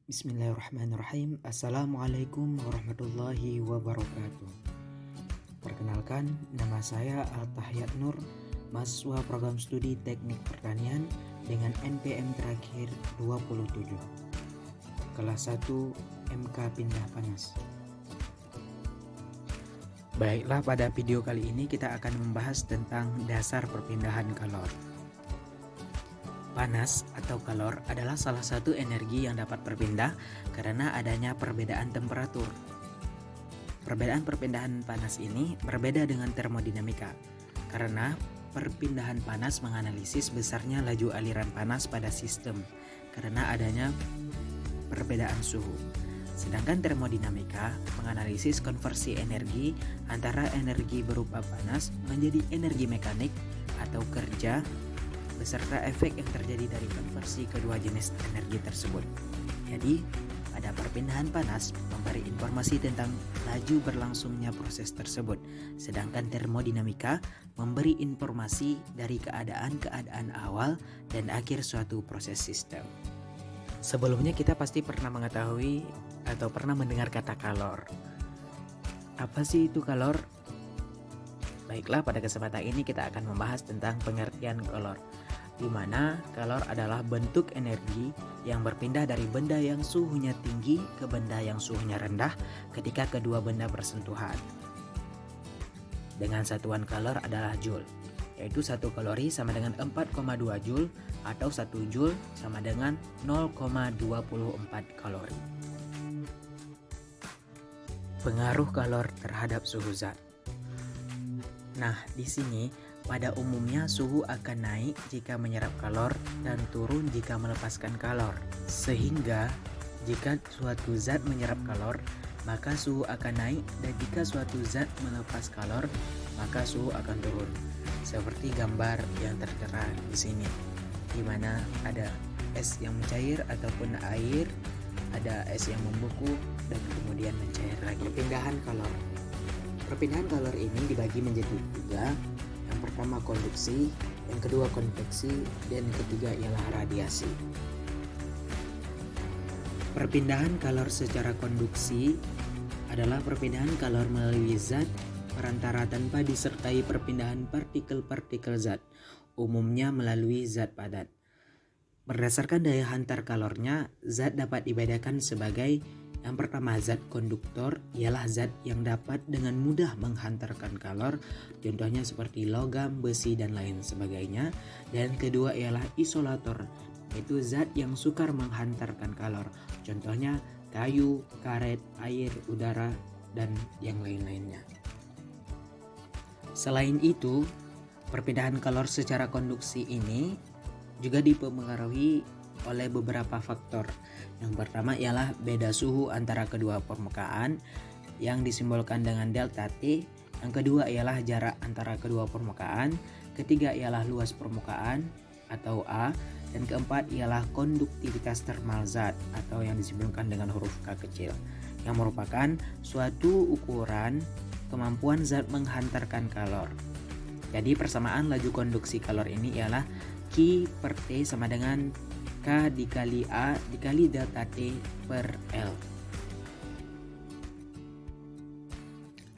Bismillahirrahmanirrahim. Assalamualaikum warahmatullahi wabarakatuh. Perkenalkan, nama saya Al-Tahyat Nur, mahasiswa program studi Teknik Pertanian dengan NPM terakhir 27. Kelas 1 MK Pindah Panas. Baiklah, pada video kali ini kita akan membahas tentang dasar perpindahan kalor. Panas atau kalor adalah salah satu energi yang dapat berpindah karena adanya perbedaan temperatur. Perbedaan perpindahan panas ini berbeda dengan termodinamika karena perpindahan panas menganalisis besarnya laju aliran panas pada sistem karena adanya perbedaan suhu. Sedangkan termodinamika menganalisis konversi energi antara energi berupa panas menjadi energi mekanik atau kerja beserta efek yang terjadi dari konversi kedua jenis energi tersebut. Jadi, pada perpindahan panas memberi informasi tentang laju berlangsungnya proses tersebut, sedangkan termodinamika memberi informasi dari keadaan-keadaan awal dan akhir suatu proses sistem. Sebelumnya kita pasti pernah mengetahui atau pernah mendengar kata kalor. Apa sih itu kalor? Baiklah, pada kesempatan ini kita akan membahas tentang pengertian kalor, di mana kalor adalah bentuk energi yang berpindah dari benda yang suhunya tinggi ke benda yang suhunya rendah ketika kedua benda bersentuhan. Dengan satuan kalor adalah joule, yaitu 1 kalori sama dengan 4,2 joule atau 1 joule sama dengan 0,24 kalori. Pengaruh kalor terhadap suhu zat. Nah, di sini pada umumnya suhu akan naik jika menyerap kalor dan turun jika melepaskan kalor. Sehingga jika suatu zat menyerap kalor, maka suhu akan naik, dan jika suatu zat melepas kalor, maka suhu akan turun. Seperti gambar yang tertera di sini, di mana ada es yang mencair ataupun air, ada es yang membeku dan kemudian mencair lagi. Perpindahan kalor. Perpindahan kalor ini dibagi menjadi 3. Yang pertama konduksi, yang kedua konveksi, dan yang ketiga ialah radiasi. Perpindahan kalor secara konduksi adalah perpindahan kalor melalui zat perantara tanpa disertai perpindahan partikel-partikel zat, umumnya melalui zat padat. Berdasarkan daya hantar kalornya, zat dapat dibedakan sebagai: yang pertama, zat konduktor ialah zat yang dapat dengan mudah menghantarkan kalor, contohnya seperti logam, besi, dan lain sebagainya. Dan kedua ialah isolator, yaitu zat yang sukar menghantarkan kalor, contohnya kayu, karet, air, udara, dan yang lain-lainnya. Selain itu, perpindahan kalor secara konduksi ini juga dipengaruhi oleh beberapa faktor. Yang pertama ialah beda suhu antara kedua permukaan yang disimbolkan dengan delta T. Yang kedua ialah jarak antara kedua permukaan. Ketiga ialah luas permukaan atau A. Dan keempat ialah konduktivitas termal zat atau yang disimbolkan dengan huruf K kecil, yang merupakan suatu ukuran kemampuan zat menghantarkan kalor. Jadi persamaan laju konduksi kalor ini ialah Q per T sama dengan K dikali A dikali delta T per L.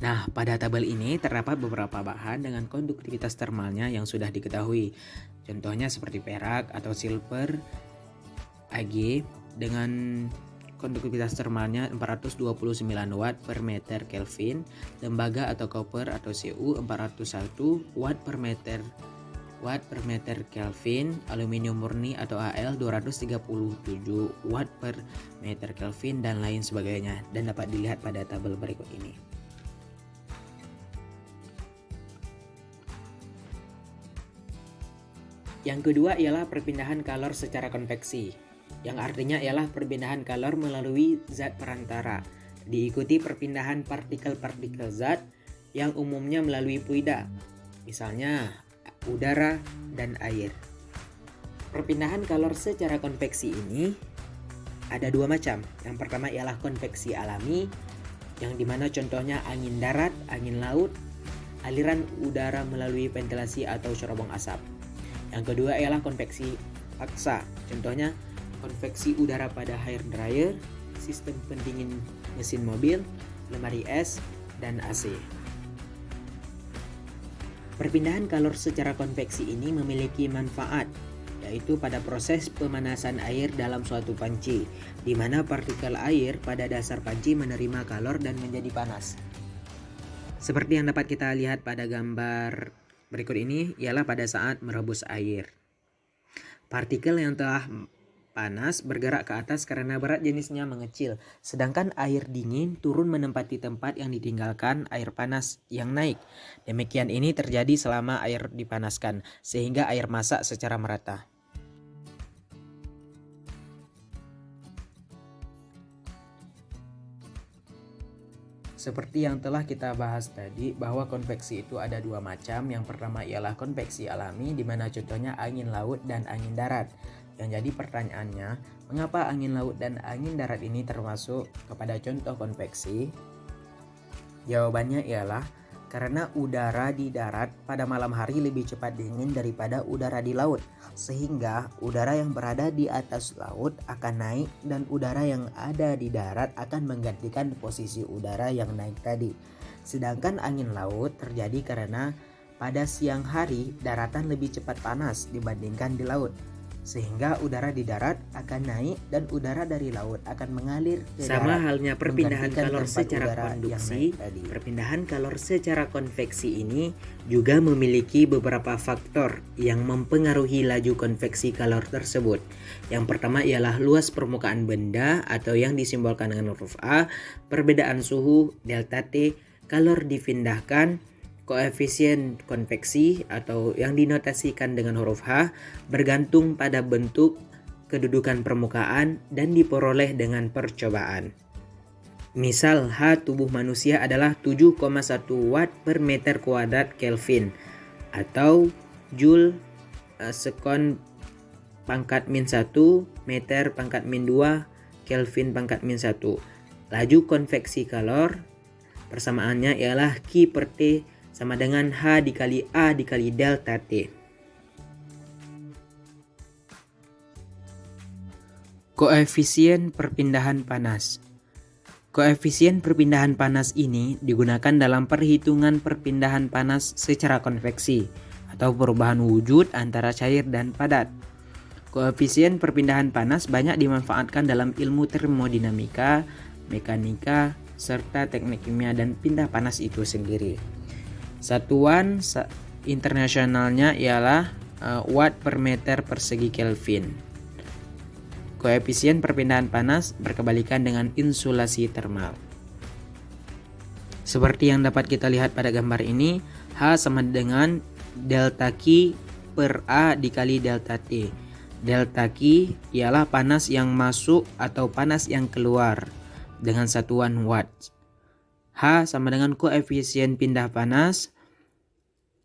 Nah, pada tabel ini terdapat beberapa bahan dengan konduktivitas termalnya yang sudah diketahui. Contohnya seperti perak atau silver Ag dengan konduktivitas termalnya 429 watt per meter Kelvin, tembaga atau copper atau Cu 401 watt per meter Kelvin, aluminium murni atau Al 237 watt per meter Kelvin, dan lain sebagainya, dan dapat dilihat pada tabel berikut ini. Yang kedua ialah perpindahan kalor secara konveksi, yang artinya ialah perpindahan kalor melalui zat perantara, diikuti perpindahan partikel-partikel zat yang umumnya melalui fluida, misalnya udara dan air. Perpindahan kalor secara konveksi ini ada 2 macam. Yang pertama ialah konveksi alami, yang dimana contohnya angin darat, angin laut, aliran udara melalui ventilasi atau cerobong asap. Yang kedua ialah konveksi paksa, contohnya konveksi udara pada hair dryer, sistem pendingin mesin mobil, lemari es, dan AC. Perpindahan kalor secara konveksi ini memiliki manfaat, yaitu pada proses pemanasan air dalam suatu panci, di mana partikel air pada dasar panci menerima kalor dan menjadi panas. Seperti yang dapat kita lihat pada gambar berikut ini, ialah pada saat merebus air. Partikel yang telah panas bergerak ke atas karena berat jenisnya mengecil, sedangkan air dingin turun menempati tempat yang ditinggalkan air panas yang naik. Demikian ini terjadi selama air dipanaskan, sehingga air masak secara merata. Seperti yang telah kita bahas tadi, bahwa konveksi itu ada dua macam. Yang pertama ialah konveksi alami, di mana contohnya angin laut dan angin darat. Yang jadi pertanyaannya, mengapa angin laut dan angin darat ini termasuk kepada contoh konveksi? Jawabannya ialah karena udara di darat pada malam hari lebih cepat dingin daripada udara di laut, sehingga udara yang berada di atas laut akan naik dan udara yang ada di darat akan menggantikan posisi udara yang naik tadi. Sedangkan angin laut terjadi karena pada siang hari daratan lebih cepat panas dibandingkan di laut, sehingga udara di darat akan naik dan udara dari laut akan mengalir ke darat. Sama halnya perpindahan kalor secara konduksi, perpindahan kalor secara konveksi ini juga memiliki beberapa faktor yang mempengaruhi laju konveksi kalor tersebut. Yang pertama ialah luas permukaan benda atau yang disimbolkan dengan huruf A, perbedaan suhu, delta T, kalor dipindahkan, koefisien konveksi atau yang dinotasikan dengan huruf H bergantung pada bentuk, kedudukan permukaan, dan diperoleh dengan percobaan. Misal H tubuh manusia adalah 7,1 watt per meter kuadrat Kelvin atau Joule sekon pangkat min 1 meter pangkat min 2 Kelvin pangkat min 1. Laju konveksi kalor persamaannya ialah Q per T sama dengan H dikali A dikali delta T. Koefisien perpindahan panas. Koefisien perpindahan panas ini digunakan dalam perhitungan perpindahan panas secara konveksi atau perubahan wujud antara cair dan padat. Koefisien perpindahan panas banyak dimanfaatkan dalam ilmu termodinamika, mekanika, serta teknik kimia dan pindah panas itu sendiri. Satuan internasionalnya ialah watt per meter persegi Kelvin. Koefisien perpindahan panas berkebalikan dengan insulasi termal. Seperti yang dapat kita lihat pada gambar ini, H sama dengan delta Q per A dikali delta T. Delta Q ialah panas yang masuk atau panas yang keluar dengan satuan watt. H sama dengan koefisien pindah panas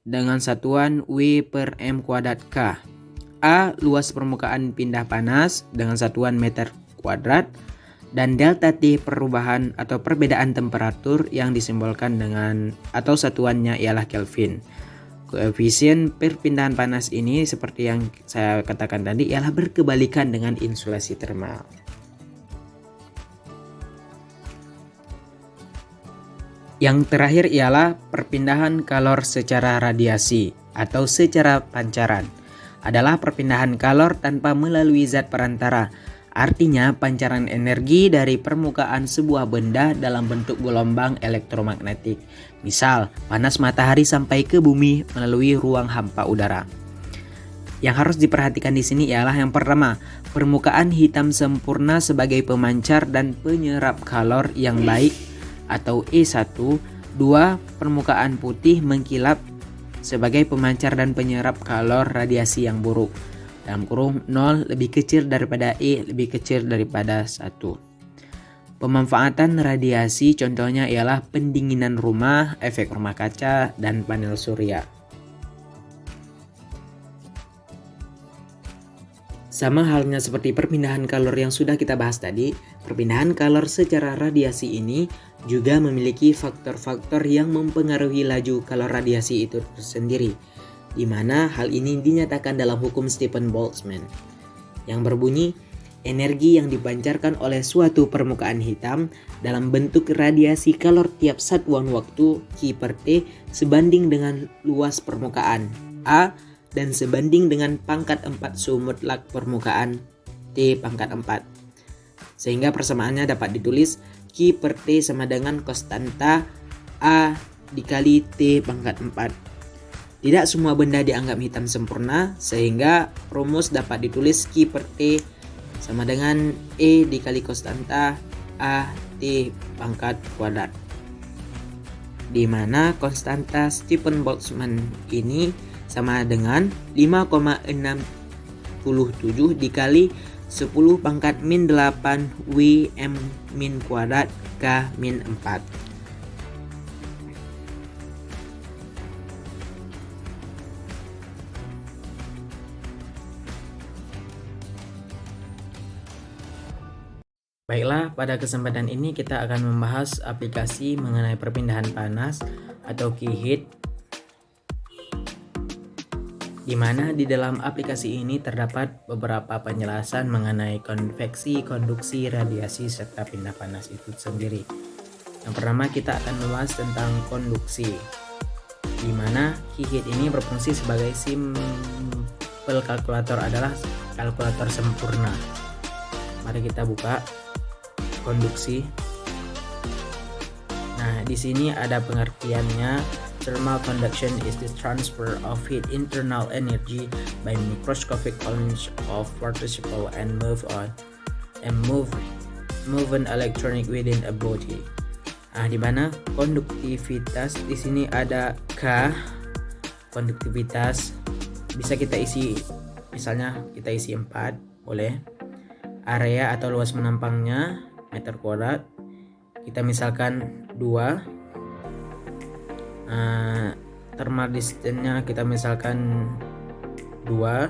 dengan satuan W per M kuadrat K. A luas permukaan pindah panas dengan satuan meter kuadrat, dan delta T perubahan atau perbedaan temperatur yang disimbolkan dengan atau satuannya ialah Kelvin. Koefisien perpindahan panas ini seperti yang saya katakan tadi ialah berkebalikan dengan insulasi termal. Yang terakhir ialah perpindahan kalor secara radiasi atau secara pancaran. Adalah perpindahan kalor tanpa melalui zat perantara. Artinya pancaran energi dari permukaan sebuah benda dalam bentuk gelombang elektromagnetik. Misal, panas matahari sampai ke bumi melalui ruang hampa udara. Yang harus diperhatikan di sini ialah yang pertama, permukaan hitam sempurna sebagai pemancar dan penyerap kalor yang baik atau E1. 2. Permukaan putih mengkilap sebagai pemancar dan penyerap kalor radiasi yang buruk. Dalam kurung 0 lebih kecil daripada E lebih kecil daripada 1. Pemanfaatan radiasi contohnya ialah pendinginan rumah, efek rumah kaca, dan panel surya. Sama halnya seperti perpindahan kalor yang sudah kita bahas tadi, perpindahan kalor secara radiasi ini juga memiliki faktor-faktor yang mempengaruhi laju kalor radiasi itu sendiri, di mana hal ini dinyatakan dalam hukum Stephen Boltzmann, yang berbunyi energi yang dipancarkan oleh suatu permukaan hitam dalam bentuk radiasi kalor tiap satuan waktu Q per T sebanding dengan luas permukaan A dan sebanding dengan pangkat 4 suhu mutlak permukaan T pangkat 4. Sehingga persamaannya dapat ditulis Q per T sama dengan konstanta A dikali T pangkat 4. Tidak semua benda dianggap hitam sempurna, sehingga rumus dapat ditulis Q per T sama dengan E dikali konstanta A T pangkat kuadrat. Di mana konstanta Stephen Boltzmann ini sama dengan 5,67 dikali 10 pangkat min 8 W M min kuadrat K min 4. Baiklah, pada kesempatan ini kita akan membahas aplikasi mengenai perpindahan panas atau key heat, di mana di dalam aplikasi ini terdapat beberapa penjelasan mengenai konveksi, konduksi, radiasi, serta pindah panas itu sendiri. Yang pertama kita akan membahas tentang konduksi, di mana key heat ini berfungsi sebagai simple kalkulator, adalah kalkulator sempurna. Mari kita buka konduksi. Nah, di sini ada pengertiannya. Thermal conduction is the transfer of heat internal energy by microscopic columns of participle and move an electronic within a body. Nah, di mana konduktivitas di sini ada K. Konduktivitas bisa kita isi, misalnya kita isi 4, boleh. Area atau luas menampangnya meter kuadrat, kita misalkan 2. Thermal distance-nya kita misalkan 2.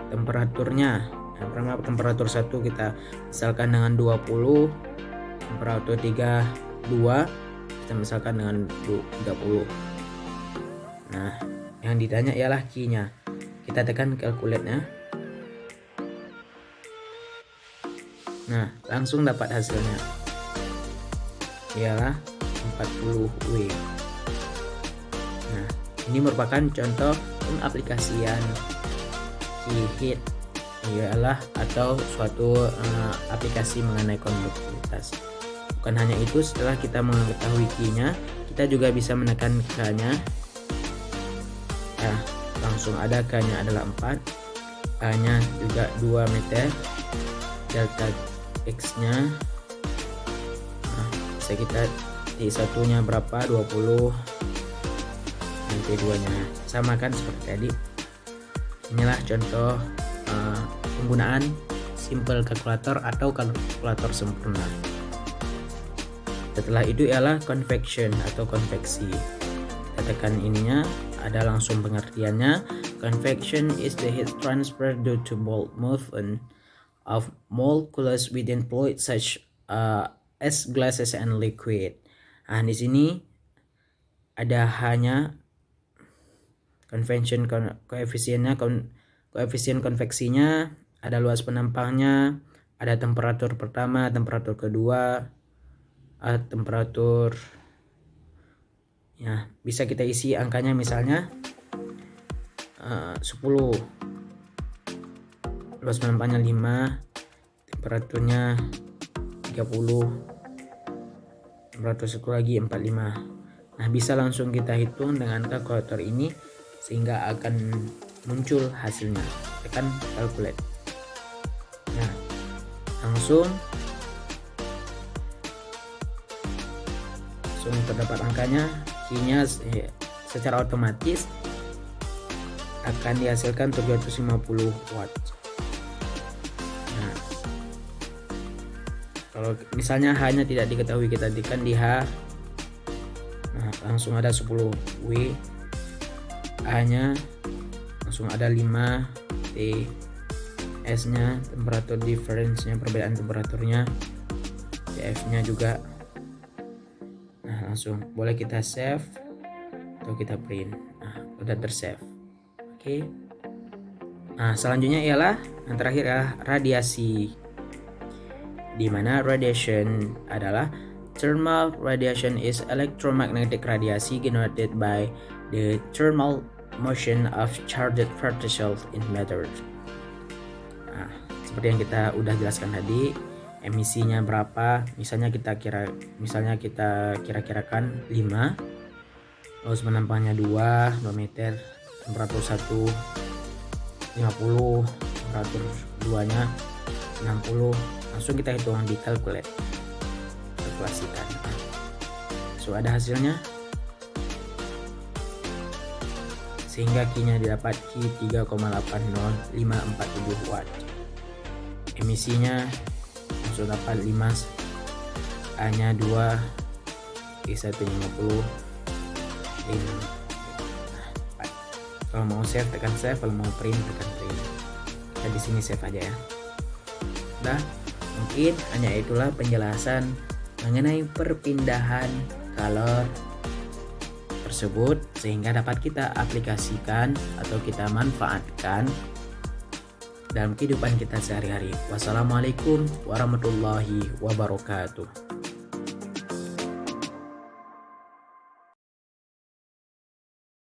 Temperaturnya, temperatur 1 kita misalkan dengan 20, temperatur 3 2, kita misalkan dengan 30. Nah, yang ditanya ialah Q-nya. Kita tekan calculate-nya. Nah, langsung dapat hasilnya, ialah 40 W. Nah, ini merupakan contoh pengaplikasian key heat, ialah atau suatu aplikasi mengenai konduktivitas. Bukan hanya itu, setelah kita mengetahui Q-nya, kita juga bisa menekan K-nya. Nah, langsung ada K-nya adalah 4, A-nya juga 2 meter, delta X-nya, nah, bisa kita T1 nya berapa, 20, dan T2 nya sama kan seperti tadi. Inilah contoh penggunaan simple kalkulator atau kalkulator sempurna. Setelah itu ialah convection atau konveksi. Kita tekan ininya, ada langsung pengertiannya. Convection is the heat transfer due to bulk movement of molecules within fluid such as gases and liquid. Nah, di sini ada hanya convection koefisiennya, koefisien konveksinya, ada luas penampangnya, ada temperatur pertama, temperatur kedua, temperatur, ya bisa kita isi angkanya misalnya 10, luas penampangnya 5, temperaturnya 30, temperatur satu lagi 45. Nah, bisa langsung kita hitung dengan kalkulator ini sehingga akan muncul hasilnya. Tekan calculate. Nah, langsung terdapat angkanya. Q-nya secara otomatis akan dihasilkan 750 watt. Nah, kalau misalnya H-nya tidak diketahui, kita tekan di H. Nah, langsung ada 10 W. A-nya langsung ada 5 T. S-nya temperatur difference-nya, perbedaan temperaturnya. TF-nya juga. Nah, langsung boleh kita save atau kita print. Nah, udah tersave. Oke. Nah, selanjutnya ialah yang terakhir adalah radiasi, di mana radiation adalah thermal radiation is electromagnetic radiasi generated by the thermal motion of charged particles in matter. Nah, seperti yang kita udah jelaskan tadi, emisinya berapa? Misalnya kita kira-kirakan 5, lalu penampangnya 2 meter, temperatur 1 50, temperatur 2 nya 60. Langsung kita hitung di kalkulasikan. So ada hasilnya, sehingga Q-nya didapat Q 3,80547 watt. Emisinya langsung dapat 5, A-nya 2, I150. Kalau mau save tekan save, kalau mau print tekan print. Kita di sini save aja ya. Nah, mungkin hanya itulah penjelasan mengenai perpindahan kalor tersebut, sehingga dapat kita aplikasikan atau kita manfaatkan dalam kehidupan kita sehari-hari. Wassalamualaikum warahmatullahi wabarakatuh.